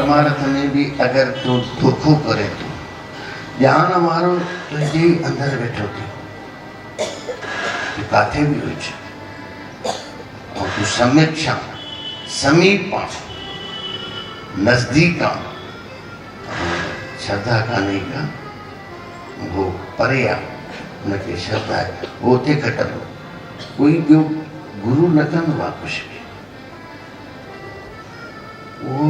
परमार्थ में भी अगर तू दुखो करे तो ॼाण वारो तुंहिंजे अंदरि वेठो थी तूं किथे बि हुजे ऐं तूं समीक्षा समीप आहे नज़दीक आहे श्रद्धा कान्हे का वो परे आहे उनखे श्रद्धा आहे वो उते खटंदो कोई ॿियो गुरु न कंदो आहे कुझु बि उहो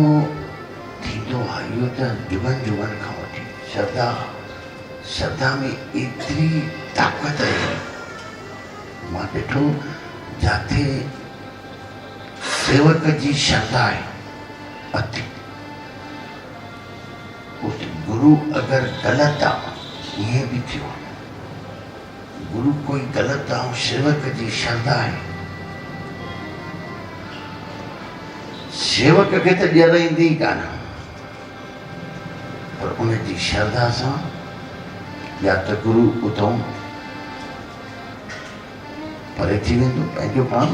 थींदो आहे इहो त जुगनि जुगनि खां वठी श्रद्धा में एतिरी ताक़त आहे मां ॾिठो जिथे सेवक जी श्रद्धा आहे अति उते गुरु अगरि ग़लति आहे ईअं बि थियो गुरु कोई ग़लति आहे सेवक जी श्रद्धा आहे सेवक खे त ॼर ईंदी ई कान पर उनजी श्रद्धा सां या त गुरु उतां परे थी वेंदो पंहिंजो पाण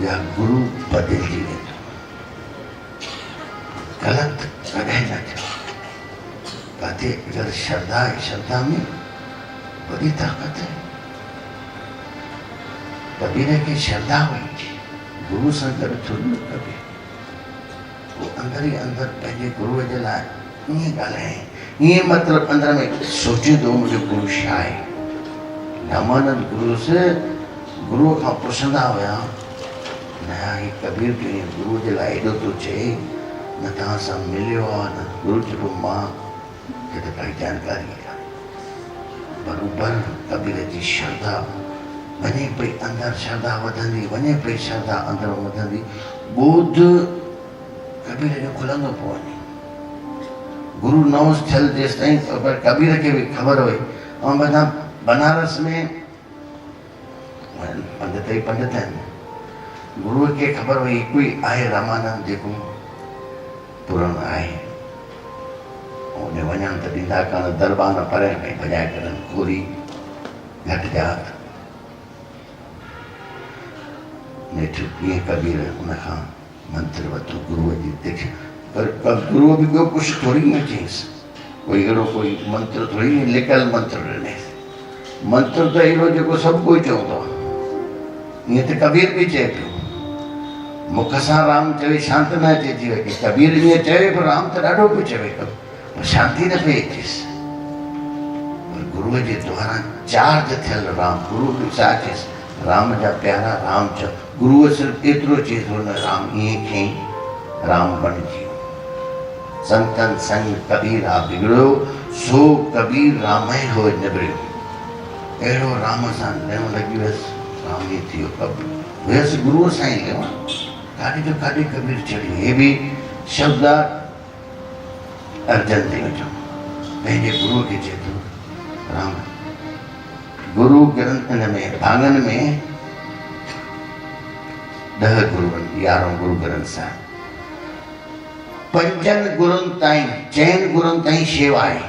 या गुरु बदिलजी वेंदो ग़लति कॾहिं न थियो किथे अगरि श्रद्धा आहे श्रद्धा में बड़ी ताकत है कबीर की श्रद्धा हुई गुरु सां गॾु थोरी न कबीर वो अंदर ही अंदर पंहिंजे गुरुअ जे लाइ ईअं ॻाल्हाए ईअं मतिलबु अंदर में सोचे थो मुंहिंजो गुरु छा आहे रामानंद गुरु से गुरुअ खां पुछंदा हुया न ही कबीर खे गुरुअ जे लाइ एॾो थो चए न तव्हां सां मिलियो आहे न गुरु चइबो मां खे त काई जानकारी आहे बरोबर कबीर जी श्रद्धा वञे पई अंदरि श्रद्धा वधंदी वञे पई श्रद्धा अंदरि वधंदी ॿोध कबीर जो खुलंदो पियो वञे गुरु नओं थियल जेसि ताईं पर कबीर खे बि ख़बर हुई ऐं मथां बनारस में पंडित ई पंडित आहिनि गुरुअ खे ख़बर हुई हिकु ई आहे रामानंद जेको पुरण आहे उन वञण त ॾींदा कान दरबार न परे में भॼाए करनि खोरी घटि जात नेठि कीअं कबीर उनखां मंत्र वरितो गुरुअ जी दीक्षा पर गुरुअ बि ॿियो कुझु थोरी न चयईंसि कोई अहिड़ो कोई मंत्र थोरी लिकियल मंत्र ॾिनईंसि मंत्र त अहिड़ो जेको सभु कोई चवंदो आहे ईअं त कबीर बि चए पियो मुख सां राम चवे शांति न अचे थी वई कबीर ईअं चवे पर राम त ॾाढो पियो चवे शांति न पई अचेसि पर गुरुअ जे द्वारा चार्ज थियल राम गुरु बि छा चएसि राम जा प्यारा राम चओ गुरुअ सिर्फ़ु एतिरो चए थो न राम ईअं खईं राम बणिजी वियो संतन संग कबीर आ बिगड़ियो सो कबीर राम ई हो निबड़ियो अहिड़ो राम सां लहण लॻी वियसि राम ई थी वियो वियसि गुरुअ सां ई लहण काॾे जो काॾे कबीर चढ़ी हे बि शब्द अर्जन देव जो पंहिंजे गुरुअ खे चए थो राम गुरु ग्रंथ में भाङनि में 10 गुरु 11 गुरु ग्रंथ साहिब 5 गुरुनि ताईं 4 गुरुनि ताईं शेवा आहे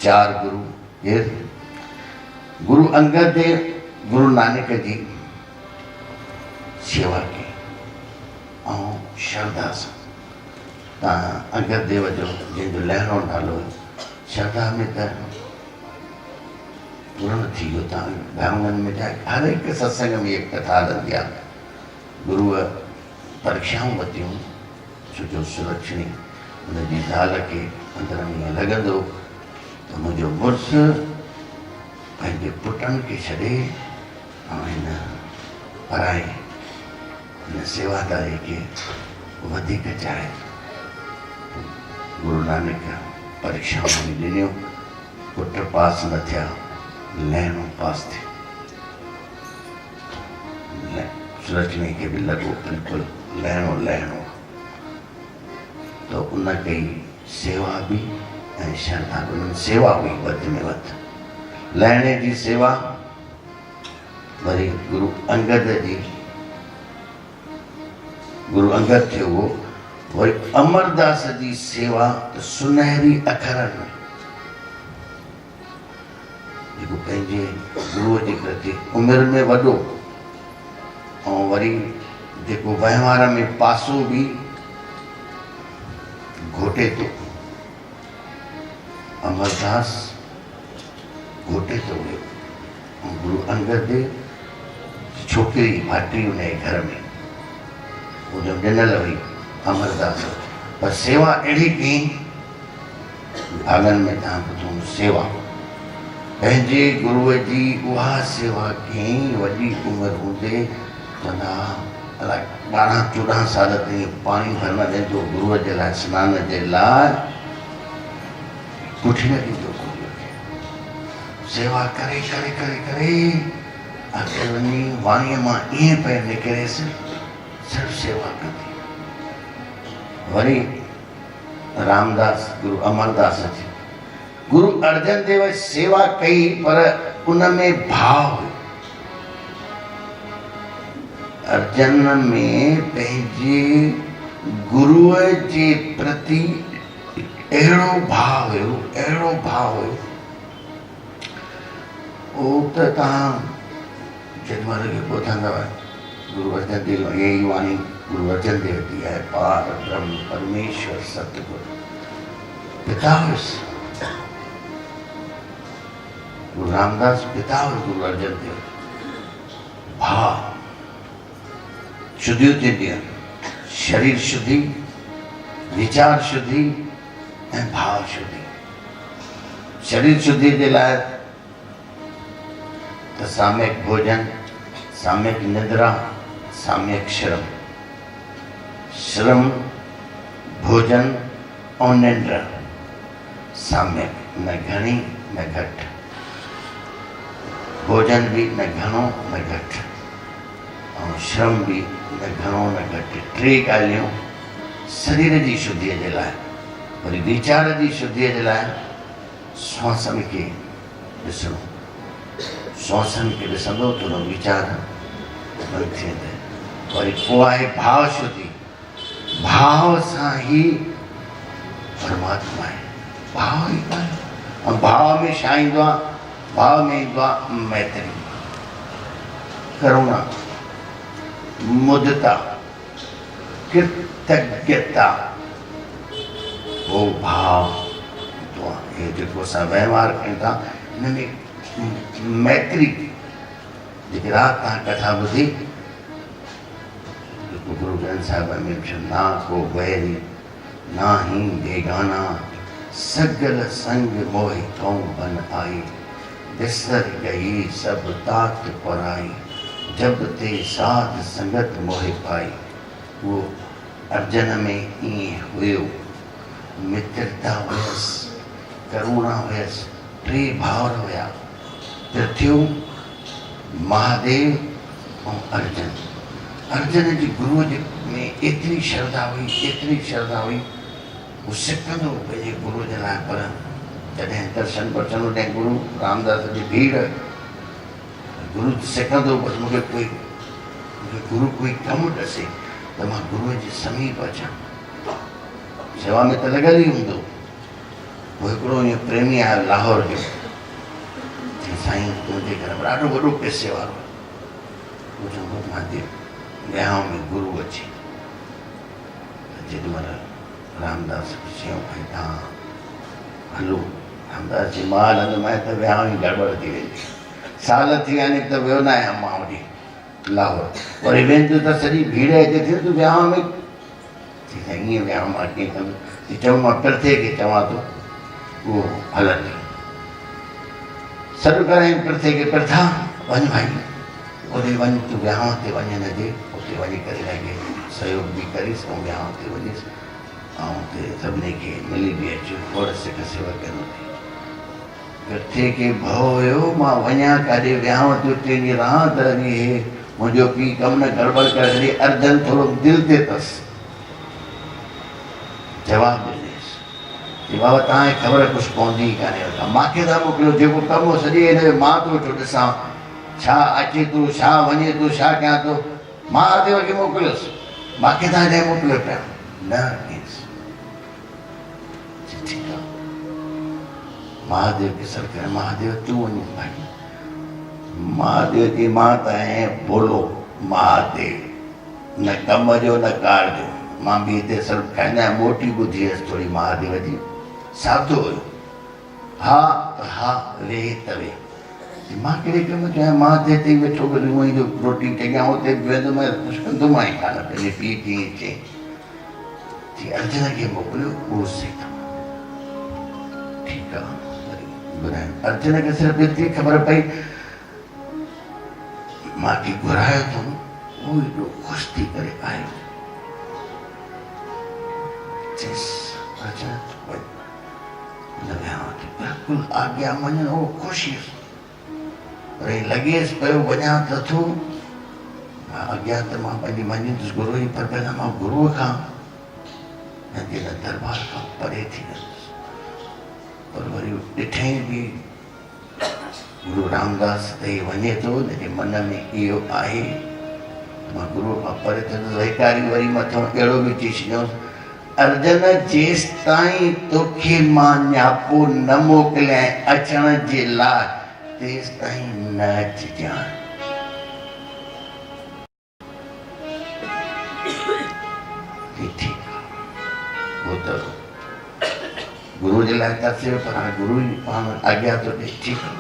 4 गुरु ये गुरु अंगद देव गुरु नानक जी सेवा कई ऐं श्रद्धा सां तव्हां अंगद देव जो जंहिंजो लहिणो नालो श्रद्धा में त पूर्ण थी वियो तव्हां भाङनि में जाए हर हिकु सत्संग में हिकु कथा हलंदी आहे गुरुअ परीक्षाऊं वरितियूं छो जो सुरक्षणी हुनजी ज़ाल खे अंदरि में ईअं लॻंदो त मुंहिंजो मुड़ुसु पंहिंजे पुटनि खे छॾे ऐं हिन पढ़ाई हिन सेवादारी खे वधीक चाहे गुरु नानक परीक्षाऊं बि ॾिनियूं पुट पास न थिया लहिणो पास थियो सुरक्षणी खे बि लॻो बिल्कुलु लहिणो त उन कई सेवा बि ऐं श्रद्धा बि उन्हनि सेवा हुई वधि में वधि लहिणे जी सेवा वरी गुरु अंगद जी गुरु अंगद थियो हो वरी अमरदास जी सेवा त सुनहरी अखरनि में जेको पंहिंजे गुरुअ जे प्रति उमिरि में वॾो ऐं वरी जेको वहिंवार में पासो बि घोटे तो अमरदास घोटे तो हुयो। गुरु अंगद छोकिरी भाटी उन घर में उन ॾिनल हुई अमरदास, पर सेवा अहिड़ी कई भागन में तव्हां ॿुधो सेवा पंहिंजे गुरुअ जी उहा सेवा कई वॾी उमिरि हूंदे चवंदा अलाए 12-14 साल ताईं पाणी भरण ॾींदो गुरुअ जे लाइ सनान जे लाइ, कुझु न ॾींदो गुरुअ खे। सेवा करे करे करे करे अॻिते वञी वाणीअ मां ईअं पियो निकिरेसि सिर्फ़ु सेवा कंदी। वरी रामदास गुरु अमरदास जी गुरु अर्जन देव सेवा कई, पर उन में भाव हुयो। अर्जन में पंहिंजे गुरुअ जे प्रति अहिड़ो भाव हुयो, अहिड़ो भाव हुयो। उहो त तव्हां जेॾीमहिल खे ॿुधंदव गुरु अर्जन देव इहा ई वाणी गुरु अर्जन देव जी आहे, पार ब्रह्म परमेश्वर सतगुरु पिता हुयुसि। गुरु रामदास पिता हुयुसि गुरु अर्जन देव। भाव शुद्धियूं थींदियूं आहिनि, शरीर शुद्धि, विचार शुद्धि ऐं भाव शुद्धि। शरीर शुद्धि जे लाइ त साम्यक भोजन, साम्यक निद्रा, साम्यक श्रम। श्रम भोजन और निंड साम्यक, न घणी न घटि। भोजन भी न घणो न घटि और श्रम भी न घणो न घटि। टे ॻाल्हियूं शरीर जी शुद्धीअ जे लाइ, वरी विचार जी शुद्धीअ जे लाइ श्वासन खे ॾिसणो। श्वासन खे ॾिसंदो तुंहिंजो वीचार बंदि थी वेंदे। वरी पोइ आहे भाव शुद्धि। भाव सां ई परमात्मा आहे। भाव ई आहे। ऐं भाव में छा ईंदो आहे? भाव में ईंदो आहे मैत्री, करुणा, मुदिता, कृतज्ञता। वो भाव ईंदो आहे। हे जेको असां वहिंवार कयूं था हिन में मैत्री। जेकी राति तव्हां कथा ॿुधी गुरु ग्रंथ साहिब में ना को वैरी ना ही बेगाना, सगल संग मोहि कौं बन आई, बिसर गई सब तात पराई, जब ते साध संगत मोहि पाई। वो अर्जन में ईअं हुयो। मित्रता हुयसि, करुणा हुयसि, टे भाउर हुया, पृथ्वी, महादेव ऐं अर्जन। अर्जन जी गुरुअ जे में एतिरी श्रद्धा हुई, एतिरी श्रद्धा हुई। वो सिकंदो पंहिंजे गुरुअ जे लाइ, पर जॾहिं दर्शन वठण वॾे गुरु रामदास जी भीड़, गुरु सिकंदो बसि मूंखे गुरु कोई कमु ॾसे त मां गुरुअ जे समीप अचां। सेवा में त लॻल ई हूंदो। पोइ हिकिड़ो ईअं प्रेमी आयो लाहौर जो, साईं तुंहिंजे घर में ॾाढो वॾो पैसे वारो। उहो चवंदो महादेव विहांव में गुरु अचे। जेॾीमहिल रामदास खे चयूं भई तव्हां हलो, रामदास जी मां हलंदोमांइ त विहांव ई गड़बड़ थी वेंदी। साल थी विया आहिनि त वियो न आहियां मां होॾे लाहौर। वरी वेंदो त सॼी भीड़ हिते थिए तूं विहांव में। ईअं विहांव मां कीअं कंदुसि? चऊं मां प्रथे खे चवां थो, उहो हलंदी। सॾु कराईं प्रथे खे, प्रथा वञ भाई, ओॾे वञ तूं विहांव ते वञ न जे, उते वञी करे लॻे सहयोग बि करीसि ऐं विहांव ते वञीसि ऐं उते सभिनी खे मिली बि अचो। खोड़ सिक सेवा कयो। प्रथे खे भउ हुयो मां वञा काॾे विहांव ते, उते वञी रहां त हे मुंहिंजो पीउ कमु न गड़बड़ करे छॾे। अर्जन थोरो दिलि ते अथसि। जवाबु ॾिनेसि बाबा तव्हांखे ख़बर कुझु पवंदी ई कान्हे, मूंखे था मोकिलियो। जेको कमु हो सॼे हिन जो मां थो वेठो ॾिसां, छा अचे थो, छा वञे थो, छा कयां थो। महादेव खे मोकिलियोसि, मूंखे तव्हां ॾे मोकिलियो पिया न कयसि। ठीकु आहे, महादेव खे सर करे महादेव तूं वञ भाई। महादेव जी मां त आहियां भोलो महादेव, न कम जो न कार जो। मां बि हिते सभु खाईंदा आहियूं, मोटी ॿुधी हुयसि थोरी महादेव जी, सादो हुयो, हा हा वे तवे। मां कहिड़े कम जो आहियां, मां हिते वेठो करे हूअं ई जो रोटी कयां, हुते वेंदुमि कुझु कंदुमि ई कान, पंहिंजे पीउ खे चई जी अर्जुन खे मोकिलियो, उहो सेखां। ठीकु आहे, ॿुधायो अर्जुन खे सिर्फ़ु एतिरी ख़बर पई मूंखे घुरायो अथऊं, उहो एॾो ख़ुशि थी करे आयो। चयसि अर्जुन बिल्कुलु आज्ञा मञनि, उहो ख़ुशि वरी लॻेसि पियो वञा त थो, आज्ञा त मां पंहिंजी मञींदुसि गुरू जी, पर पहिरियां मां गुरूअ खां हिन दरबार खां परे थी वेंदुसि। पर वरी ॾिठई बि गुरू रामदास त ही वञे थो, हिनजे मन में इहो आहे मां गुरूअ खां परे थियंदुसि। वैकारी वरी मथां अहिड़ो बि चई छॾियऊंसि, अर्जुन जेसि ताईं तोखे मां न्यापो न मोकिलियां अचण जे लाइ, तेसि ताईं न अचिजांइ। ठीकु आहे, उहो त गुरू जे लाइ था थियो, पर हाणे गुरू जी पाण आज्ञा थो ॾे। ठीकु आहे,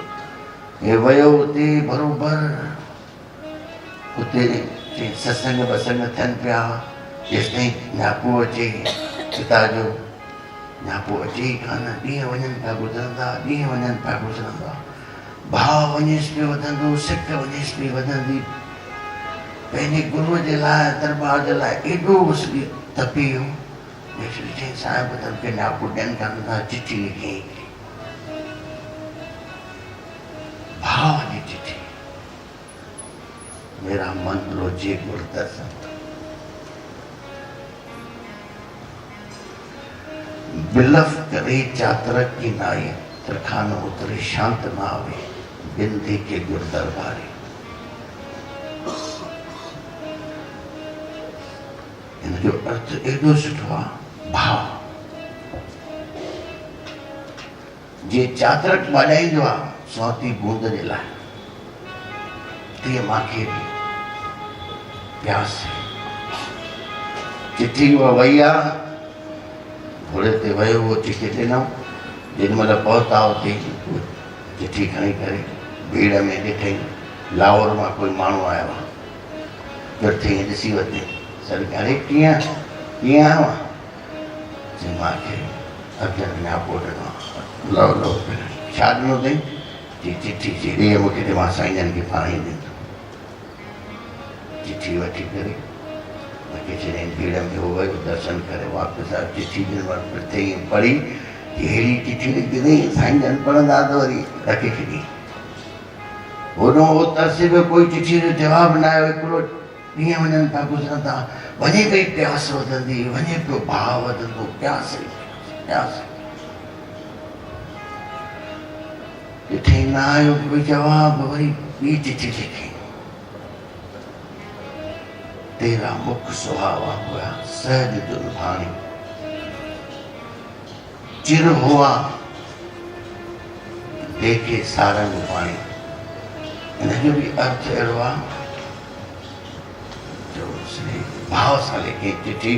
हे वियो हुते बरोबरि, हुते सत्संग वत्संग थियनि पिया, जेसिताईं न्यापो अचे पिता जो, न्यापो अचे ई कान, ॾींहं वञनि पिया गुज़रंदा, ॾींहं वञनि पिया गुज़रंदा, भाव वञेसि पियो वधंदो, सिक वञेसि पई वधंदी, पंहिंजे गुरूअ जे लाइ दरबार जे लाइ एॾो तपी वियो। चई साहिब त मूंखे न्यापो ॾियनि कान था, चिठी लिखी, भाव जी चिठी, मेरा मन रोजे गुरदर्शन, बिलफ करे चातरक की नाई, तरखान उतरे शांत ना आवे, बिन देखे गुर दरबारे। इन जो अर्थ एॾो सुठो आहे, भाव। जे चातरक बाॼाईंदो आहे सौती बूंद जे लाइ, तीअं मूंखे बि प्यास चिठी उहा वई आहे, घोड़े ते वियो, उहो चिठी ॾिनऊं, जेॾी महिल पहुता हुते चिठी खणी करे भीड़ में ॾिठई, लाहौर मां कोई माण्हू आयो आहे, चौथी ॾिसी वरितई, सर अरे कीअं कीअं आयो आहे, चई मूंखे अर्जुन न्यापो ॾिनो आहे। लो लो छा ॾिनो अथई, चई चिठी, चई ॾे मूंखे, मां साईं जन खे पाण ई ॾींदुमि। चिठी वठी करे मूंखे छॾियईं, भीड़ में हो वियो, दर्शन करे वापसि आयो, चिठी वटि पढ़ी, अहिड़ी चिठी लिखी अथई, साईं जन पढ़ंदा त वरी रखे छॾी। होॾो हो तरसे पियो, कोई चिठी जो जवाबु न आयो, हिकिड़ो ॾींहं वञनि पिया गुज़रंदा, वञे पई प्यास वधंदी, वञे पियो भाव वधंदो, प्यास प्यास। चिठी न आयो कोई जवाबु, वरी ॿी चिठी लिखी, तेरा मुख सुहावा हुआ सहज दुल भाणी, चिर हुआ देखे सारंग पाणी। हिनजो बि अर्थ अहिड़ो आहे जो भाव सां लिखी चिठी।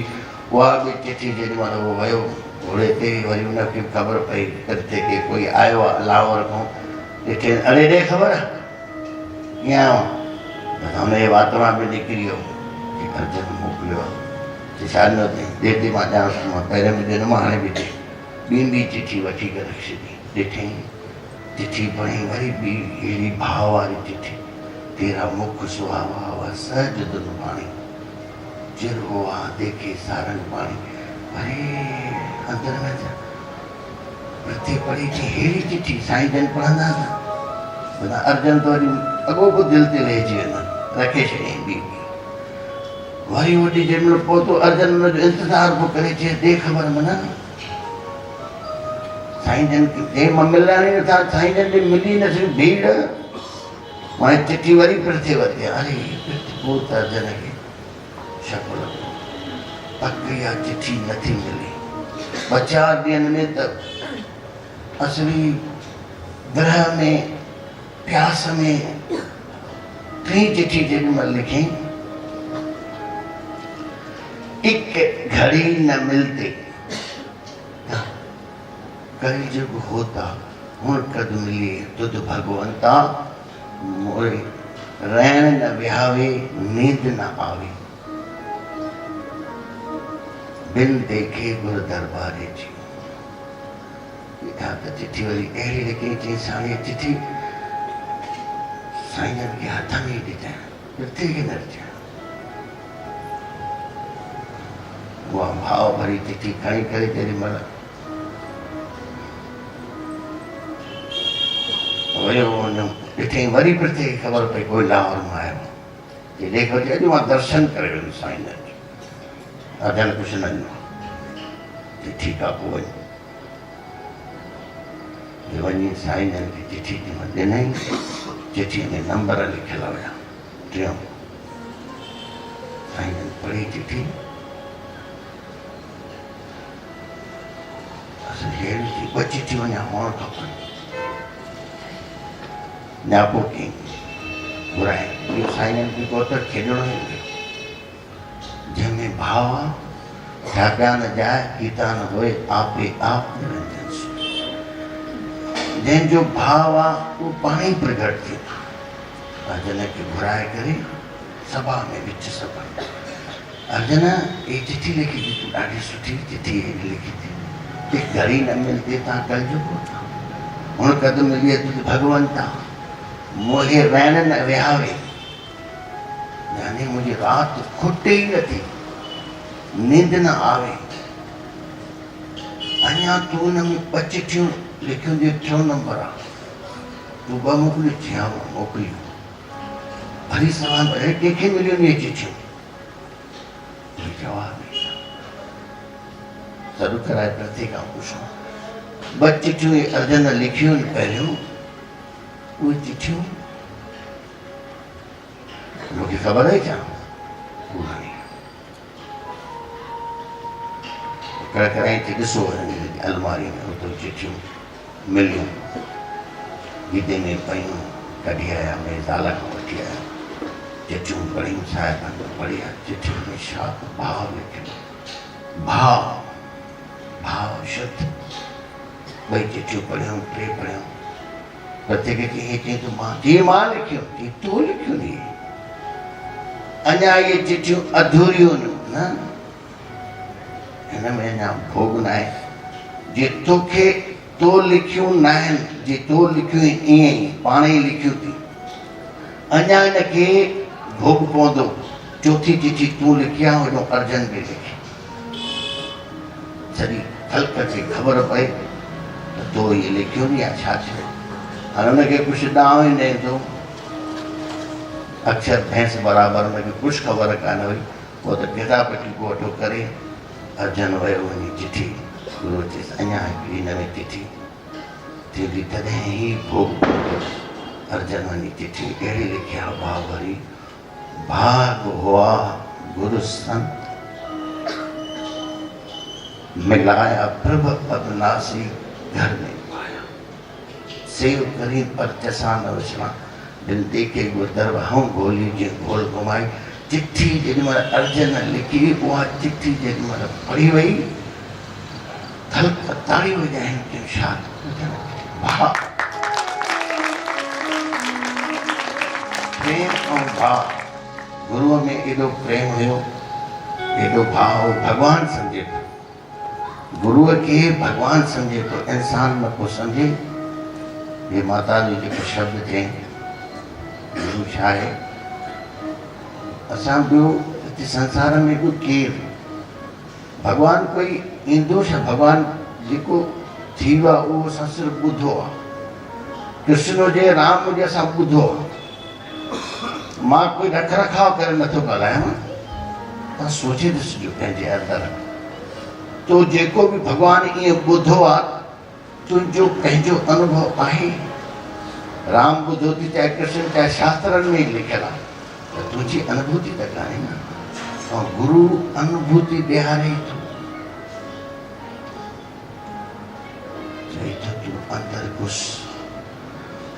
उहा बि चिठी जेॾी महिल उहो वियो घोड़े ते, वरी उनखे ख़बर पई किथे के कोई आयो आहे लाहौर खां, ॾिठे, अरे ॾे ख़बर कीअं आयो आहे, हुनजे वात मां बि निकिरी वियो, अर्जुन मोकिलियो आहे, छा ॾिनो अथई, ॾे मां ॼाण, मां पहिरें बि ॾिनो, हाणे बि ॾे। ॿी चिठी वठी करे रखी छॾी, ॾिठई चिठी पढ़ी, वरी ॿी अहिड़ी भाव वारी चिठी, तेरा मुख सुहावा हुआ सहज दुल भाणी, चिर हुआ देखे सारंग पाणी। अरे अंदर में प्रति पढ़ी थी अहिड़ी चिठी, साईं जन पढ़ंदा था, अर्जुन तो वरी अॻोपो दिलि ते वेहिजी वेंदो, रखे छॾियईं ॿी। वरी वॾी जंहिंमहिल पहुतो, अर्जुन हुनजो इंतज़ार पियो करे, चए दे ख़बर मननि, साईं जन खे मां मिलण ई नथा, साईं जन खे मिली न सघी, भीड़ मां चिठी वरी पिरथे वरिती, अरे पोइ त अर्जुन खे शक लॻो, पक इहा चिठी नथी मिले। 4 ॾींहंनि में त असली ग्रह में प्यास में 3 चिठी जेॾी महिल लिखी, एक घड़ी न मिलते कल जुग होता हुण कद मिलिए तुद भगवंता मोरे रहन न विहावे नींद न आवे बिन देखे गुरु दरबारे जी। यहाँ तो चिट्ठी वाली अहिड़ी लिखी चई साणी चिट्ठी साईं जन के हथ में ॾिजां किथे के न ॾिजां। उहा भाव भरी चिट्ठी खणी करे तेरी महिल वयो वञो ॾिठईं वरी पिथे ख़बर पई कोई लाहौर मां आयो जे देखो अॼु मां दर्शन करे वियुमि साईं जन जो अजन कुझु न ॾिनो ठीकु आहे पोइ वञ वञी साईं जन खे चिठी ॾिनई चिठीअ में नंबर लिखियल हुया टियों साईं जन पढ़ी चिठी असां अहिड़ी थी ॿ चिठियूं अञा हुअणु खपनि न्यापो कयईं घुराए इहो साईं जन खे कोतर खेॾणो ई हुयो जंहिंमें भाव आहे ठाका न जाए कीता न होए आपे आप निरंजन जंहिंजो भाव आहे उहो पाण ई प्रगट थिए अर्जन खे घुराए करे सभा में विच सभा अर्जन ये चिट्ठी लिखी थी तूं ॾाढी सुठी चिट्ठी लिखी थी एक घड़ी न मिलते तव्हां कल जो था हुण कद मिलिए तुझ भगवंता मोहे रहन न विहावे यानी मुझे रात खुटे ही नथी नींद न आवे अञा तूं हुन में ॿ चिठियूं लिखियूं जो टियों नंबर आहे तूं ॿ मोकिलियूं थिया मोकिलियूं वरी सवाल अरे कंहिंखे मिलियूं इहे चिठियूं जवाब सरू कराए प्रति खां पुछो ॿ चिठियूं अर्जन लिखियूं पहिरियों उहे चिठियूं मूंखे ख़बर आहे छा कराई थी ॾिसो अलमारी में उतो चिठियूं मिलियूं गीदे में पयूं कढी आया मेरे ज़ाल खां वठी आया चिठियूं पढ़ियूं साहिबनि पढ़ी चिठियुनि में छा भाव लिखियो भाव भाव शुद्ध ॿई चिठियूं पढ़ियूं टे पढ़ियूं प्रत्येक खे ईअं चई तूं मां लिखियूं चई तूं लिखियूं नी अञा इहे चिठियूं अधूरियूं न हिन में अञा भोग न आहे जे तोखे तो लिखियूं न आहिनि जे तो लिखियूं ईअं ई पाण ई लिखियूं थी अञा हिनखे भोग पवंदो चौथी चिठी तूं लिखी आहे हुन अर्जन बि लिखी सॼी ख़ल्क़ खे ख़बर पए त तो इहे लिखियो नी आहे छा थियो हाणे हुनखे कुझु ॾांहुं ई न ईंदो अक्षर भैंस बराबरि हुनखे कुझु ख़बर कान हुई पोइ त किताब टीको वठो करे अर्जन वियो वञी चिठी गुरू चयसि अञा हिकिड़ी नई चिठी थींदी तॾहिं ई भोग पवंदो अर्जन वञी चिठी अहिड़ी लिखी आहे भाव भरी भाग हुआ गुरु संत मिलाया प्रभ अविनाशी घर में पाया सेव करी पर चसा न विछड़ा दिन देखे गुरदर हूँ गोली जी गोल घुमाई चिट्ठी जेॾीमहिल अर्जन लिखी उहा चिट्ठी जेॾीमहिल पढ़ी वई ख़ल्क़ ताड़ी वॼाइनि चयूं छा भाउ प्रेम ऐं भाव गुरूअ में एॾो प्रेम हुयो एॾो भाव भॻवानु सम्झे पियो गुरूअ खे भॻवानु सम्झे पियो इंसान न को सम्झे हे माता जो जेको शब्द चई गुरू छा आहे असां ॿियो हिते संसार में बि केरु भॻवानु कोई ईंदो छा भॻवानु जेको थी वियो आहे उहो असां सिर्फ़ु ॿुधो आहे कृष्ण हुजे राम हुजे असां ॿुधो आहे मां कोई रख रखाव करे नथो ॻाल्हायां तव्हां सोचे ॾिसिजो पंहिंजे अंदरि तो जेको बि भॻवानु ईअं ॿुधो आहे तुंहिंजो पंहिंजो अनुभव आहे राम ॿुधो थी चाहे कृष्ण चाहे शास्त्रनि में ई लिखियलु आहे त तुंहिंजी अनुभूति त कान्हे न ऐं गुरू अनुभूति ॾियारे थो चई थो तूं अंदरि घुस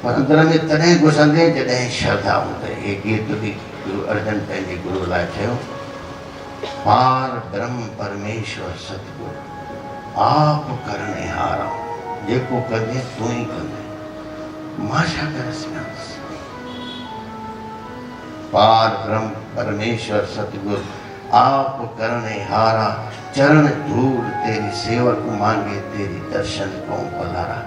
पर अंदरि में तॾहिं घुसंदे जॾहिं श्रद्धा हूंदई हे गीत बि गुरू अर्जन पंहिंजे गुरू लाइ चयो पार ब्रह्म परमेश्वर सतगुरु आप करने हारा जेको कंदे तू ही कंदे मां छा करे सघांसि। पार ब्रह्म परमेश्वर सतगुरु आप करने हारा चरण धूल तेरी सेवक मांगे तेरी दर्शन को पधारा।